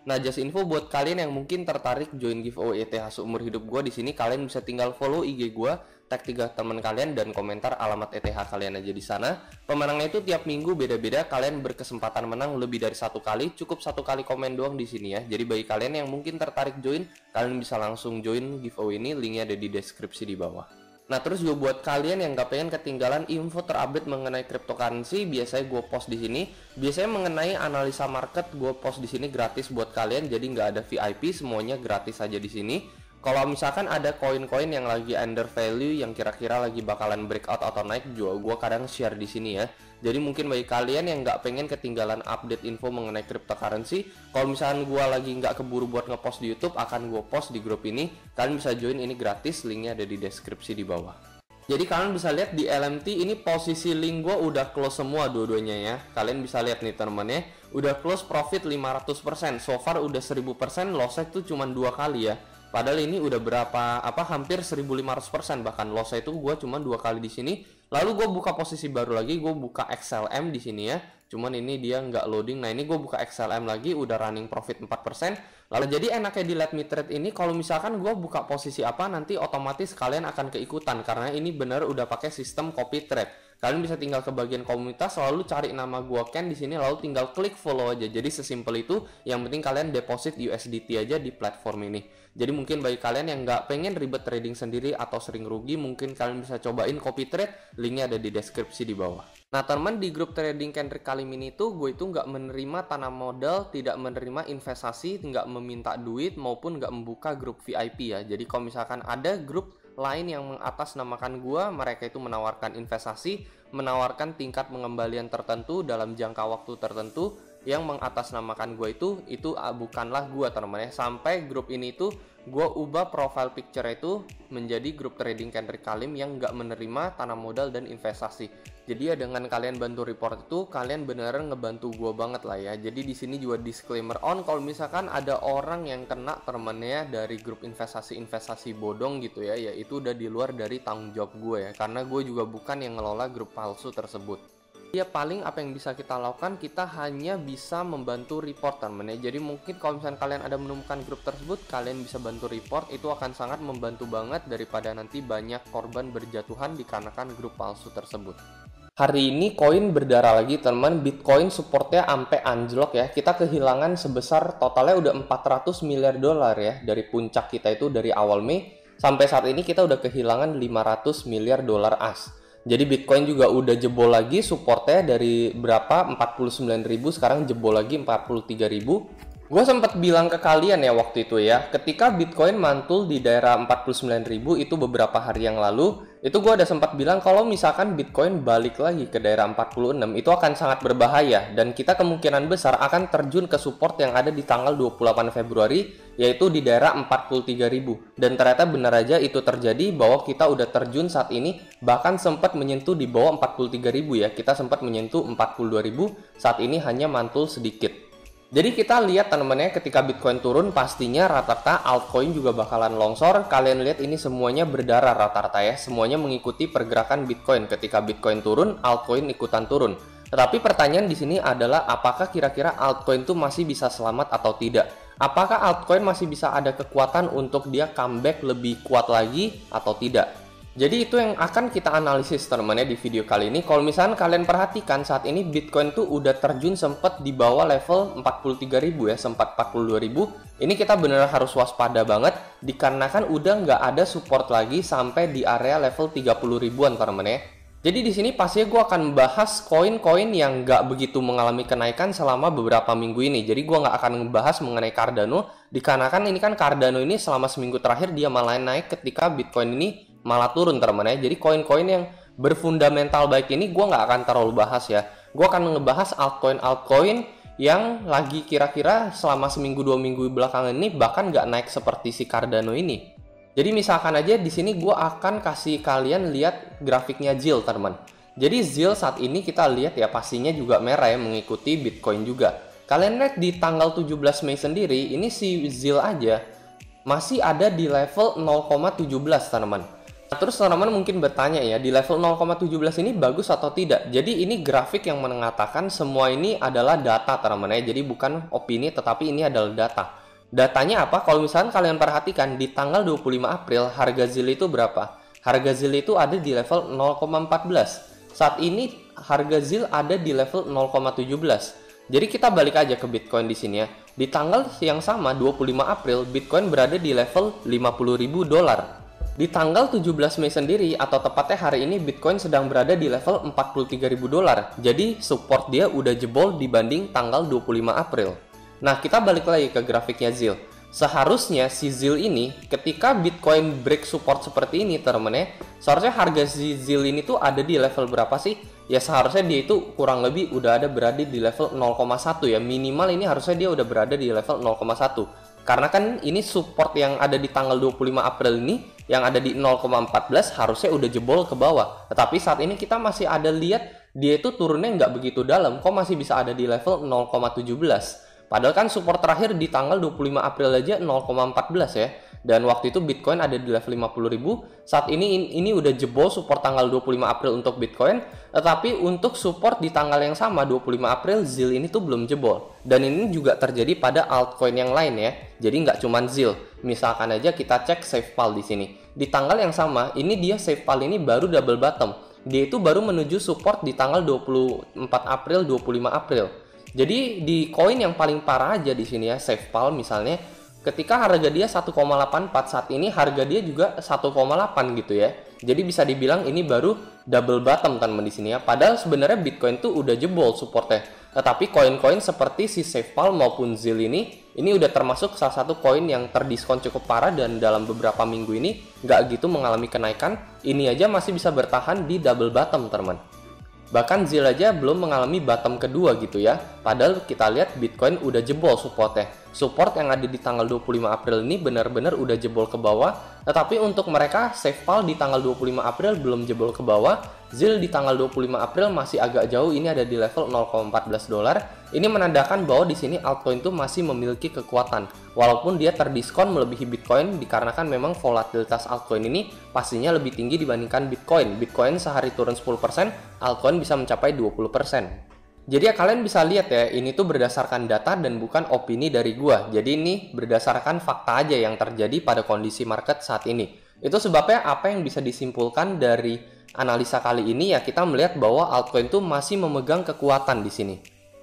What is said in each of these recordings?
Nah, just info buat kalian yang mungkin tertarik join giveaway ETH seumur hidup gue, di sini kalian bisa tinggal follow IG gue, tag 3 teman kalian dan komentar alamat ETH kalian aja di sana. Pemenangnya itu tiap minggu beda-beda, kalian berkesempatan menang lebih dari satu kali, cukup satu kali komen doang di sini ya. Jadi bagi kalian yang mungkin tertarik join, kalian bisa langsung join giveaway ini, linknya ada di deskripsi di bawah. Nah, terus juga buat kalian yang gak pengen ketinggalan info terupdate mengenai cryptocurrency, biasanya gue post di sini. Biasanya mengenai analisa market gue post di sini gratis buat kalian, jadi nggak ada VIP, semuanya gratis aja di sini. Kalau misalkan ada koin-koin yang lagi under value, yang kira-kira lagi bakalan breakout atau naik, juga gue kadang share di sini ya. Jadi mungkin bagi kalian yang nggak pengen ketinggalan update info mengenai cryptocurrency, kalau misalkan gue lagi nggak keburu buat ngepost di YouTube, akan gue post di grup ini. Kalian bisa join, ini gratis, linknya ada di deskripsi di bawah. Jadi kalian bisa lihat di LMT ini posisi link gue udah close semua dua-duanya ya. Kalian bisa lihat nih teman-teman ya, udah close profit 500%. So far udah 1000%, loss tuh cuma 2 kali ya. Padahal ini udah hampir 1500%, bahkan loss itu gue cuma 2 kali di sini. Lalu gue buka posisi baru lagi, gue buka XLM di sini ya. Cuman ini dia nggak loading. Nah, ini gue buka XLM lagi, udah running profit 4%. Lalu jadi enaknya di Let Me Trade ini, kalau misalkan gue buka posisi apa, nanti otomatis kalian akan keikutan karena ini bener udah pakai sistem copy trade. Kalian bisa tinggal ke bagian komunitas, lalu cari nama gua Ken di sini, lalu tinggal klik follow aja. Jadi sesimpel itu. Yang penting kalian deposit USDT aja di platform ini. Jadi mungkin bagi kalian yang nggak pengen ribet trading sendiri atau sering rugi, mungkin kalian bisa cobain copy trade. Linknya ada di deskripsi di bawah. Nah teman, di grup trading Kendrick Kalimini itu gue itu nggak menerima tanam modal, tidak menerima investasi, nggak meminta duit maupun nggak membuka grup VIP ya. Jadi kalau misalkan ada grup lain yang mengatasnamakan gua, mereka itu menawarkan investasi, menawarkan tingkat pengembalian tertentu dalam jangka waktu tertentu, yang mengatasnamakan gua itu bukanlah gua teman-teman ya. Sampai grup ini tuh gua ubah profile picture itu menjadi grup trading Kendrick Kalim yang nggak menerima tanam modal dan investasi. Jadi ya dengan kalian bantu report itu, kalian beneran ngebantu gue banget lah ya. Jadi di sini juga disclaimer on, kalau misalkan ada orang yang kena temennya dari grup investasi bodong gitu ya, yaitu udah di luar dari tanggung jawab gue ya. Karena gue juga bukan yang ngelola grup palsu tersebut. Ya paling apa yang bisa kita lakukan, kita hanya bisa membantu report temen ya. Jadi mungkin kalau misalkan kalian ada menemukan grup tersebut, kalian bisa bantu report, itu akan sangat membantu banget daripada nanti banyak korban berjatuhan dikarenakan grup palsu tersebut. Hari ini koin berdarah lagi teman, Bitcoin supportnya sampai anjlok ya. Kita kehilangan sebesar totalnya udah 400 miliar dolar ya. Dari puncak kita itu dari awal Mei sampai saat ini kita udah kehilangan 500 miliar dolar as. Jadi Bitcoin juga udah jebol lagi supportnya dari berapa 49.000, sekarang jebol lagi 43.000. Gue sempat bilang ke kalian ya waktu itu ya, ketika Bitcoin mantul di daerah 49.000 itu beberapa hari yang lalu, itu gue ada sempat bilang kalau misalkan Bitcoin balik lagi ke daerah 46, itu akan sangat berbahaya dan kita kemungkinan besar akan terjun ke support yang ada di tanggal 28 Februari, yaitu di daerah 43.000. Dan ternyata benar aja itu terjadi, bahwa kita udah terjun saat ini, bahkan sempat menyentuh di bawah 43.000 ya. Kita sempat menyentuh 42.000, saat ini hanya mantul sedikit. Jadi kita lihat teman-teman ya, ketika Bitcoin turun pastinya rata-rata altcoin juga bakalan longsor. Kalian lihat ini semuanya berdarah rata-rata ya, semuanya mengikuti pergerakan Bitcoin. Ketika Bitcoin turun, altcoin ikutan turun. Tetapi pertanyaan di sini adalah apakah kira-kira altcoin itu masih bisa selamat atau tidak? Apakah altcoin masih bisa ada kekuatan untuk dia comeback lebih kuat lagi atau tidak? Jadi itu yang akan kita analisis teman-teman ya di video kali ini. Kalau misalnya kalian perhatikan saat ini Bitcoin tuh udah terjun sempat di bawah level 43.000 ya, sempat 42.000. Ini kita benar harus waspada banget dikarenakan udah nggak ada support lagi sampai di area level 30 ribuan teman-teman ya. Jadi di sini pastinya gue akan membahas koin-koin yang nggak begitu mengalami kenaikan selama beberapa minggu ini. Jadi gue nggak akan membahas mengenai Cardano, dikarenakan ini kan Cardano ini selama seminggu terakhir dia malah naik ketika Bitcoin ini malah turun teman-teman ya. Jadi koin-koin yang berfundamental baik ini gue nggak akan terlalu bahas ya. Gue akan ngebahas altcoin yang lagi kira-kira selama seminggu 2 minggu belakangan ini bahkan nggak naik seperti si Cardano ini. Jadi misalkan aja di sini gue akan kasih kalian lihat grafiknya ZIL teman. Jadi ZIL saat ini kita lihat ya pastinya juga merah ya, mengikuti Bitcoin juga. Kalian lihat di tanggal 17 Mei sendiri ini si ZIL aja masih ada di level 0,17 teman. Terus teman-teman mungkin bertanya ya, di level 0,17 ini bagus atau tidak? Jadi ini grafik yang mengatakan semua ini adalah data teman-teman ya. Jadi bukan opini, tetapi ini adalah data. Datanya apa? Kalau misalkan kalian perhatikan di tanggal 25 April harga ZIL itu berapa? Harga ZIL itu ada di level 0,14. Saat ini harga ZIL ada di level 0,17. Jadi kita balik aja ke Bitcoin di sini ya. Di tanggal yang sama 25 April Bitcoin berada di level $50.000. Di tanggal 17 Mei sendiri atau tepatnya hari ini Bitcoin sedang berada di level $43.000. Jadi support dia udah jebol dibanding tanggal 25 April. Nah, kita balik lagi ke grafiknya ZIL. Seharusnya si ZIL ini ketika Bitcoin break support seperti ini teman-teman ya, seharusnya harga si ZIL ini tuh ada di level berapa sih? Ya seharusnya dia itu kurang lebih udah ada berada di level 0,1 ya. Minimal ini harusnya dia udah berada di level 0,1. Karena kan ini support yang ada di tanggal 25 April ini yang ada di 0,14 harusnya udah jebol ke bawah. Tetapi saat ini kita masih ada lihat dia itu turunnya nggak begitu dalam. Kok masih bisa ada di level 0,17? Padahal kan support terakhir di tanggal 25 April aja 0,14 ya. Dan waktu itu Bitcoin ada di level 50.000. Saat ini udah jebol support tanggal 25 April untuk Bitcoin. Tetapi untuk support di tanggal yang sama 25 April ZIL ini tuh belum jebol. Dan ini juga terjadi pada altcoin yang lain ya. Jadi nggak cuma ZIL. Misalkan aja kita cek SafePal di sini. Di tanggal yang sama ini dia SafePal ini baru double bottom. Dia itu baru menuju support di tanggal 24 April, 25 April. Jadi di koin yang paling parah aja di sini ya, SafePal misalnya, ketika harga dia 1,84 saat ini harga dia juga 1,8 gitu ya. Jadi bisa dibilang ini baru double bottom teman di sini ya. Padahal sebenarnya Bitcoin tuh udah jebol supportnya. Tetapi koin-koin seperti si SafePal maupun ZIL ini udah termasuk salah satu koin yang terdiskon cukup parah dan dalam beberapa minggu ini nggak gitu mengalami kenaikan. Ini aja masih bisa bertahan di double bottom teman. Bahkan ZIL aja belum mengalami bottom kedua gitu ya. Padahal kita lihat Bitcoin udah jebol supportnya. Support yang ada di tanggal 25 April ini benar-benar udah jebol ke bawah. Tetapi untuk mereka SafePal di tanggal 25 April belum jebol ke bawah. ZIL di tanggal 25 April masih agak jauh, ini ada di level $0,14. Ini menandakan bahwa di sini altcoin itu masih memiliki kekuatan. Walaupun dia terdiskon melebihi Bitcoin dikarenakan memang volatilitas altcoin ini pastinya lebih tinggi dibandingkan Bitcoin. Bitcoin sehari turun 10%, altcoin bisa mencapai 20%. Jadi ya kalian bisa lihat ya, ini tuh berdasarkan data dan bukan opini dari gua. Jadi ini berdasarkan fakta aja yang terjadi pada kondisi market saat ini. Itu sebabnya apa yang bisa disimpulkan dari analisa kali ini ya, kita melihat bahwa altcoin tuh masih memegang kekuatan di sini.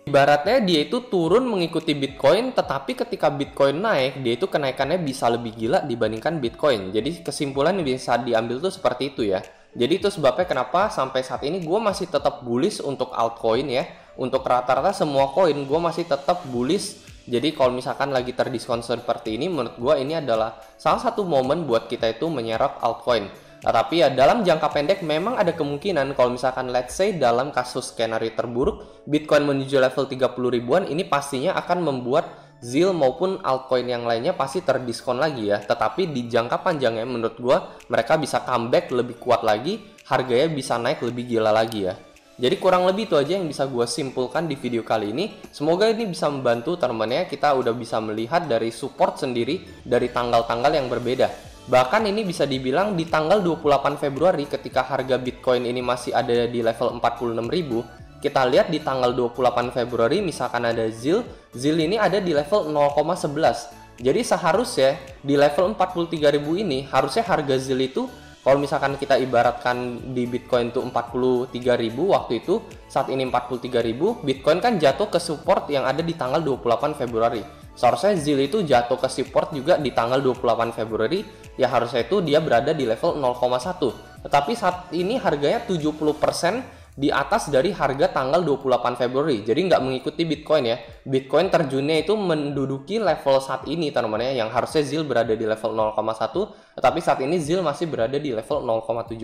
Ibaratnya dia itu turun mengikuti Bitcoin, tetapi ketika Bitcoin naik, dia itu kenaikannya bisa lebih gila dibandingkan Bitcoin. Jadi kesimpulan yang bisa diambil tuh seperti itu ya. Jadi itu sebabnya kenapa sampai saat ini gue masih tetap bullish untuk altcoin ya. Untuk rata-rata semua koin gue masih tetap bullish. Jadi kalau misalkan lagi terdiskon seperti ini, menurut gue ini adalah salah satu momen buat kita itu menyerap altcoin. Nah, tapi ya dalam jangka pendek memang ada kemungkinan kalau misalkan let's say dalam kasus skenario terburuk Bitcoin menuju level 30 ribuan, ini pastinya akan membuat ZIL maupun altcoin yang lainnya pasti terdiskon lagi ya. Tetapi di jangka panjangnya menurut gua mereka bisa comeback lebih kuat lagi, harganya bisa naik lebih gila lagi ya. Jadi kurang lebih itu aja yang bisa gue simpulkan di video kali ini. Semoga ini bisa membantu teman-teman ya. Kita udah bisa melihat dari support sendiri dari tanggal-tanggal yang berbeda. Bahkan ini bisa dibilang di tanggal 28 Februari ketika harga Bitcoin ini masih ada di level 46.000, kita lihat di tanggal 28 Februari misalkan ada ZIL ini ada di level 0,11. Jadi seharusnya di level 43.000 ini harusnya harga ZIL itu kalau misalkan kita ibaratkan di Bitcoin itu 43.000 waktu itu, saat ini 43.000, Bitcoin kan jatuh ke support yang ada di tanggal 28 Februari. Seharusnya ZIL itu jatuh ke support juga di tanggal 28 Februari, ya harusnya itu dia berada di level 0,1. Tetapi saat ini harganya 70% di atas dari harga tanggal 28 Februari. Jadi nggak mengikuti Bitcoin ya. Bitcoin terjunnya itu menduduki level saat ini teman-teman ya, yang harusnya ZIL berada di level 0,1, tetapi saat ini ZIL masih berada di level 0,17.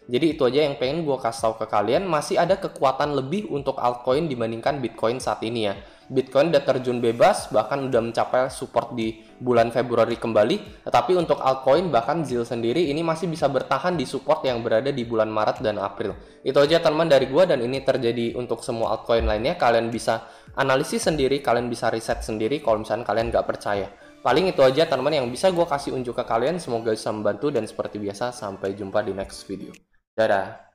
Jadi itu aja yang pengen gue kasih tahu ke kalian, masih ada kekuatan lebih untuk altcoin dibandingkan Bitcoin saat ini ya. Bitcoin udah terjun bebas, bahkan udah mencapai support di bulan Februari kembali. Tetapi untuk altcoin, bahkan ZIL sendiri ini masih bisa bertahan di support yang berada di bulan Maret dan April. Itu aja teman dari gua, dan ini terjadi untuk semua altcoin lainnya. Kalian bisa analisis sendiri, kalian bisa riset sendiri kalau misalnya kalian nggak percaya. Paling itu aja teman-teman yang bisa gue kasih unjuk ke kalian. Semoga bisa membantu dan seperti biasa sampai jumpa di next video. Dadah.